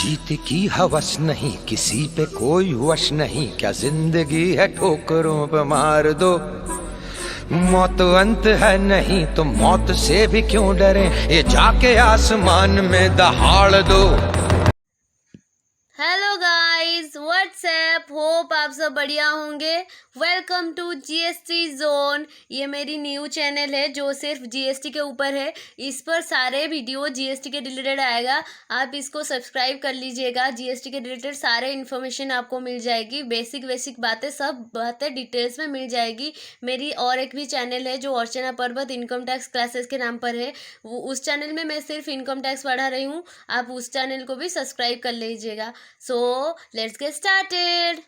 जीत की हवस नहीं, किसी पे कोई वश नहीं, क्या जिंदगी है ठोकरों पे मार दो। मौत अंत है नहीं तो मौत से भी क्यों डरे, ये जाके आसमान में दहाड़ दो। हेलो गाइस, व्हाट्सएप, होप आप सब बढ़िया होंगे। Welcome to GST zone. ये मेरी न्यू चैनल है जो सिर्फ जीएसटी के ऊपर है। इस पर सारे वीडियो जीएसटी के रिलेटेड आएगा, आप इसको सब्सक्राइब कर लीजिएगा। जीएसटी के रिलेटेड सारे इन्फॉर्मेशन आपको मिल जाएगी, बेसिक बातें, सब बातें डिटेल्स में मिल जाएगी। मेरी और एक भी चैनल है जो अर्चना पर्वत इनकम टैक्स क्लासेस के नाम पर है। वो उस चैनल में मैं सिर्फ इनकम टैक्स पढ़ा रही हूँ, आप उस चैनल को भी सब्सक्राइब कर लीजिएगा। So let's get started.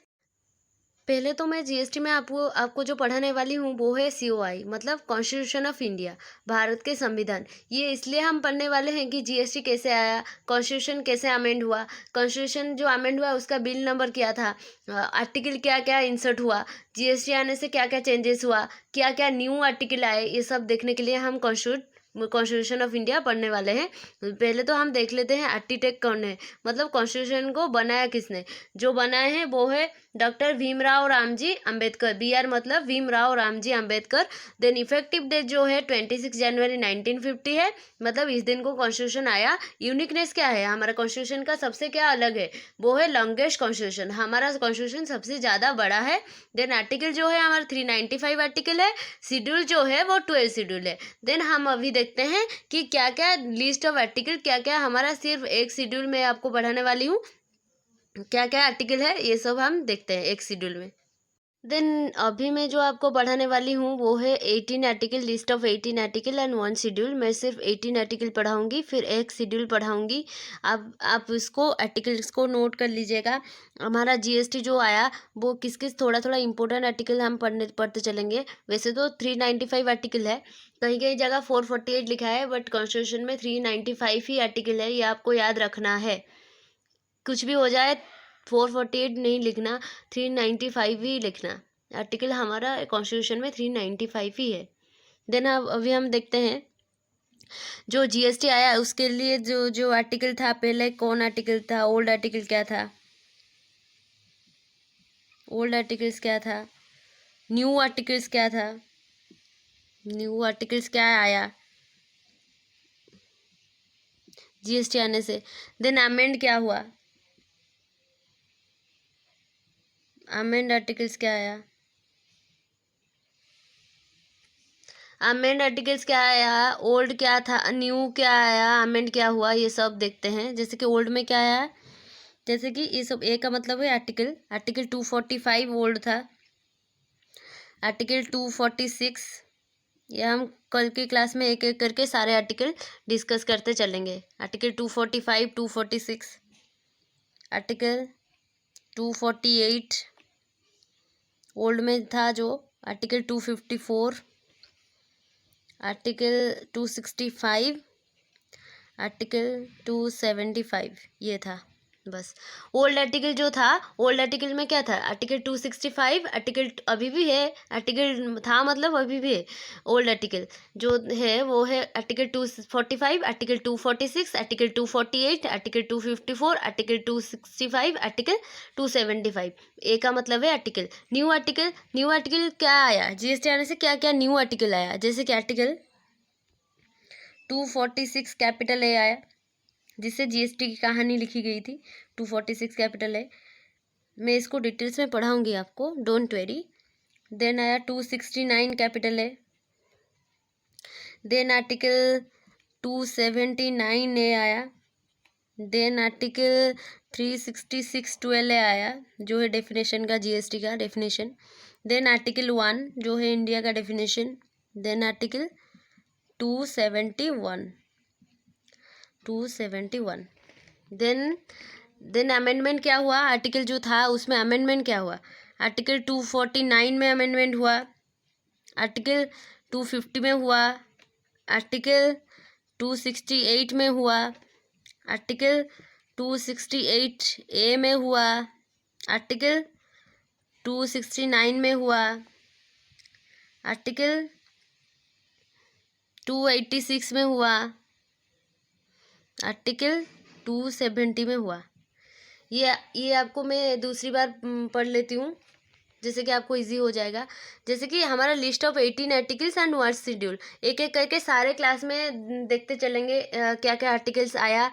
पहले तो मैं जीएसटी में आपको जो पढ़ाने वाली हूँ वो है सीओआई, मतलब कॉन्स्टिट्यूशन ऑफ इंडिया, भारत के संविधान। ये इसलिए हम पढ़ने वाले हैं कि जीएसटी कैसे आया, कॉन्स्टिट्यूशन कैसे अमेंड हुआ, कॉन्स्टिट्यूशन जो अमेंड हुआ उसका बिल नंबर क्या था, आर्टिकल क्या क्या इंसर्ट हुआ, जीएसटी आने से क्या क्या चेंजेस हुआ, क्या क्या न्यू आर्टिकल आए, ये सब देखने के लिए हम कॉन्स्टिट्यूशन ऑफ इंडिया पढ़ने वाले हैं। पहले तो हम देख लेते हैं आर्किटेक्ट कौन है, मतलब कॉन्स्टिट्यूशन को बनाया किसने। जो बनाए हैं वो है डॉक्टर भीमराव रामजी अंबेडकर, बीआर मतलब Bhimrao Ramji Ambedkar. Then effective date जो है 26 जनवरी 1950 है, मतलब इस दिन को कॉन्स्टिट्यूशन आया। यूनिकनेस क्या है, हमारा कॉन्स्टिट्यूशन का सबसे क्या अलग है, वो है लॉन्गेस्ट कॉन्स्टिट्यूशन, हमारा कॉन्स्टिट्यूशन सबसे ज़्यादा बड़ा है। देन आर्टिकल जो है हमारा 395 आर्टिकल है, शेड्यूल जो है वो 12 शेड्यूल है। देन हम अभी देखते हैं कि क्या क्या लिस्ट ऑफ आर्टिकल, क्या क्या हमारा सिर्फ एक शेड्यूल में आपको पढ़ाने वाली हूँ, क्या क्या आर्टिकल है ये सब हम देखते हैं एक शेड्यूल में। देन अभी मैं जो आपको पढ़ाने वाली हूँ वो है 18 article, list of 18 article and 1 schedule. मैं सिर्फ 18 आर्टिकल पढ़ाऊँगी, फिर एक शेड्यूल पढ़ाऊँगी। आप इसको आर्टिकल्स को नोट कर लीजिएगा। हमारा जीएसटी जो आया वो किस किस थोड़ा थोड़ा इंपॉर्टेंट आर्टिकल हम पढ़ते चलेंगे। वैसे तो 395 आर्टिकल है, कहीं कहीं जगह 448 लिखा है, बट कॉन्स्टिट्यूशन में 395 ही आर्टिकल है, ये आपको याद रखना है। कुछ भी हो जाए 448 नहीं लिखना, 395 ही लिखना। आर्टिकल हमारा कॉन्स्टिट्यूशन में 395 ही है। देन अब अभी हम देखते हैं जो जीएसटी आया उसके लिए जो जो आर्टिकल था, पहले कौन आर्टिकल था, ओल्ड आर्टिकल क्या था, ओल्ड आर्टिकल्स क्या था, न्यू आर्टिकल्स क्या था, न्यू आर्टिकल्स क्या आया जीएसटी आने से। देन अमेंड क्या हुआ, अमेंड आर्टिकल्स क्या आया, अमेंड आर्टिकल्स क्या आया, ओल्ड क्या था, न्यू क्या आया, अमेंड क्या हुआ, ये सब देखते हैं। जैसे कि ओल्ड में क्या आया, जैसे कि ये सब ए का मतलब है आर्टिकल, आर्टिकल 245 ओल्ड था, आर्टिकल 246। ये हम कल की क्लास में एक एक करके सारे आर्टिकल डिस्कस करते चलेंगे। आर्टिकल 245, 246, आर्टिकल 248 ओल्ड में था जो, आर्टिकल 254, आर्टिकल 265, आर्टिकल 275, ये था बस। ओल्ड आर्टिकल जो था, ओल्ड आर्टिकल में क्या था, आर्टिकल 265, आर्टिकल अभी भी है, आर्टिकल था मतलब अभी भी है। ओल्ड आर्टिकल जो है वो है article 245, article 246, article 248, article 254, article 265, article 275। ए का मतलब है article. New article, new article क्या आया जीएसटी आने से, क्या क्या न्यू आर्टिकल आया, जैसे कि आर्टिकल 246 कैपिटल ए आया, जिससे जीएसटी की कहानी लिखी गई थी। 246 कैपिटल है, मैं इसको डिटेल्स में पढ़ाऊंगी आपको, डोंट वेरी। देन आया 269 कैपिटल है। देन आर्टिकल 279 ए आया। देन आर्टिकल 366 12 ए आया, जो है डेफिनेशन का, जीएसटी का डेफिनेशन। देन आर्टिकल 1 जो है इंडिया का definition. Then article 271, 271। Then amendment क्या हुआ, आर्टिकल जो था उसमें अमेंडमेंट क्या हुआ, आर्टिकल 249 में अमेंडमेंट हुआ, आर्टिकल 250 में हुआ, आर्टिकल 268 में हुआ, आर्टिकल 268 ए में हुआ, आर्टिकल 269 में हुआ, आर्टिकल 286 में हुआ, आर्टिकल 270 में हुआ। ये आपको मैं दूसरी बार पढ़ लेती हूँ, जैसे कि आपको इजी हो जाएगा। जैसे कि हमारा list of 18 articles and work schedule, एक एक करके सारे क्लास में देखते चलेंगे क्या क्या आर्टिकल्स आया,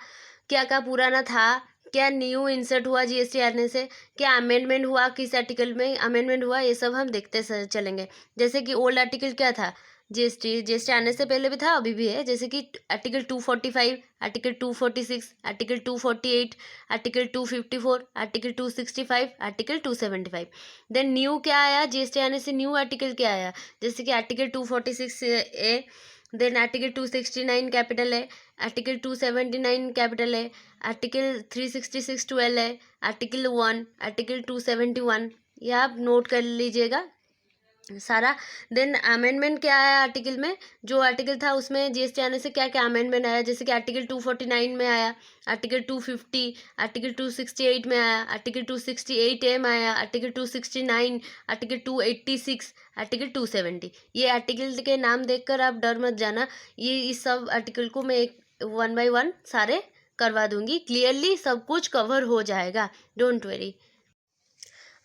क्या क्या पुराना था, क्या न्यू इंसर्ट हुआ जीएसटी आने से, क्या अमेंडमेंट हुआ, किस आर्टिकल में अमेंडमेंट हुआ, ये सब हम देखते चलेंगे। जैसे कि ओल्ड आर्टिकल क्या था, जीएसटी आने से पहले भी था, अभी भी है। जैसे कि article 245, article 246, article 248, article 254, article 265, article 275। Then new क्या आया, जीएसटी आने से न्यू आर्टिकल क्या आया, जैसे कि article 246A, then article 269 capital है, आर्टिकल 279 कैपिटल है, आर्टिकल 366 12 है, आर्टिकल 1, आर्टिकल 271, ये आप नोट कर लीजिएगा सारा। देन अमेंडमेंट क्या आया आर्टिकल में, जो आर्टिकल था उसमें जीएसटी आने से क्या क्या अमेंडमेंट आया, जैसे कि आर्टिकल 249 में आया, आर्टिकल 250, आर्टिकल 268 में आया, आर्टिकल 268A में आया, आर्टिकल 269, आर्टिकल 286, आर्टिकल 270। ये आर्टिकल के नाम देखकर आप डर मत जाना, ये इस सब आर्टिकल को मैं एक 1 by 1 सारे करवा दूंगी, क्लियरली सब कुछ कवर हो जाएगा, डोंट वरी।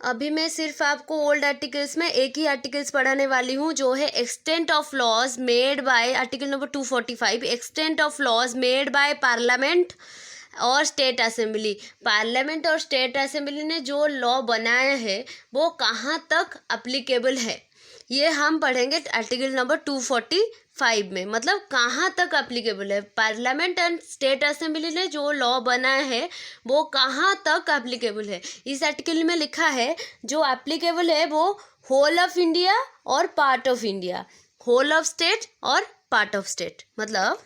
अभी मैं सिर्फ आपको ओल्ड आर्टिकल्स में एक ही आर्टिकल्स पढ़ाने वाली हूँ, जो है extent of laws made by, article number 245, extent of laws made by parliament और स्टेट असेंबली। पार्लियामेंट और स्टेट असेंबली ने जो लॉ बनाया है वो कहाँ तक अप्लीकेबल है, ये हम पढ़ेंगे आर्टिकल नंबर 245 में, मतलब कहाँ तक अप्लीकेबल है। पार्लियामेंट एंड स्टेट असेंबली ने जो लॉ बनाया है वो कहाँ तक अप्लीकेबल है। इस आर्टिकल में लिखा है जो एप्लीकेबल है वो होल ऑफ इंडिया और part of India, whole of state और पार्ट ऑफ स्टेट। मतलब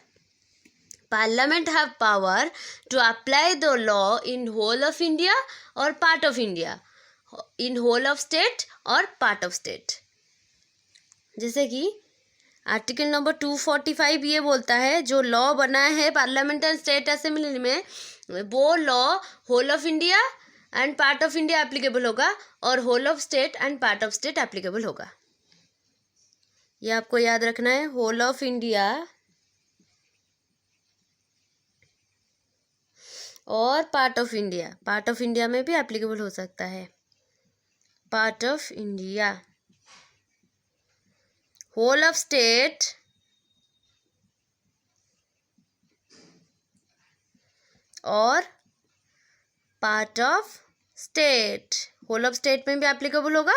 parliament have power to apply the law in whole of India और part of India, in whole of state और part of state. जैसे कि article number 245 ये बोलता है जो लॉ बना है पार्लियामेंट एंड स्टेट असेंबली में, वो law whole of India and part of India applicable होगा और whole of state and part of state applicable होगा। ये आपको याद रखना है, होल ऑफ इंडिया और part of India, part of India में भी एप्लीकेबल हो सकता है, part of India, whole of state और part of state. Whole of state में भी एप्लीकेबल होगा,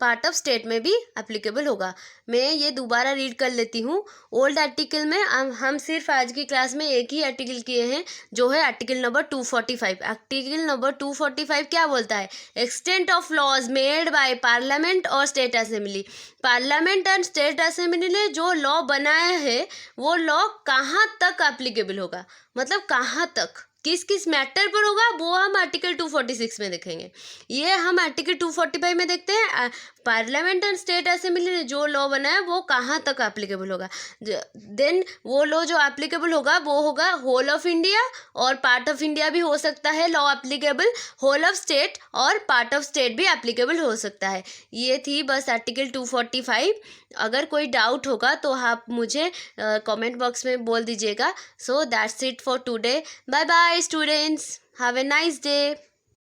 पार्ट ऑफ स्टेट में भी एप्लीकेबल होगा। मैं ये दोबारा रीड कर लेती हूँ। ओल्ड आर्टिकल में हम सिर्फ आज की क्लास में एक ही आर्टिकल किए हैं, जो है आर्टिकल नंबर 245। आर्टिकल नंबर 245 क्या बोलता है, extent of laws made by parliament और state assembly. Parliament and state assembly ने जो लॉ बनाया है वो लॉ कहाँ तक एप्लीकेबल होगा, मतलब कहाँ तक, किस किस मैटर पर होगा, वो हम आर्टिकल 246 में देखेंगे। ये हम आर्टिकल 245 में देखते हैं पार्लियामेंट एंड स्टेट असेंबली ने जो लॉ बनाया वो कहाँ तक एप्लीकेबल होगा। देन वो लॉ जो एप्लीकेबल होगा वो होगा होल ऑफ इंडिया और पार्ट ऑफ इंडिया भी हो सकता है law applicable, whole of state और पार्ट ऑफ स्टेट भी एप्लीकेबल हो सकता है। ये थी बस आर्टिकल 245। अगर कोई डाउट होगा तो आप मुझे कमेंट बॉक्स में बोल दीजिएगा। So that's it for today, bye bye students, have a nice day.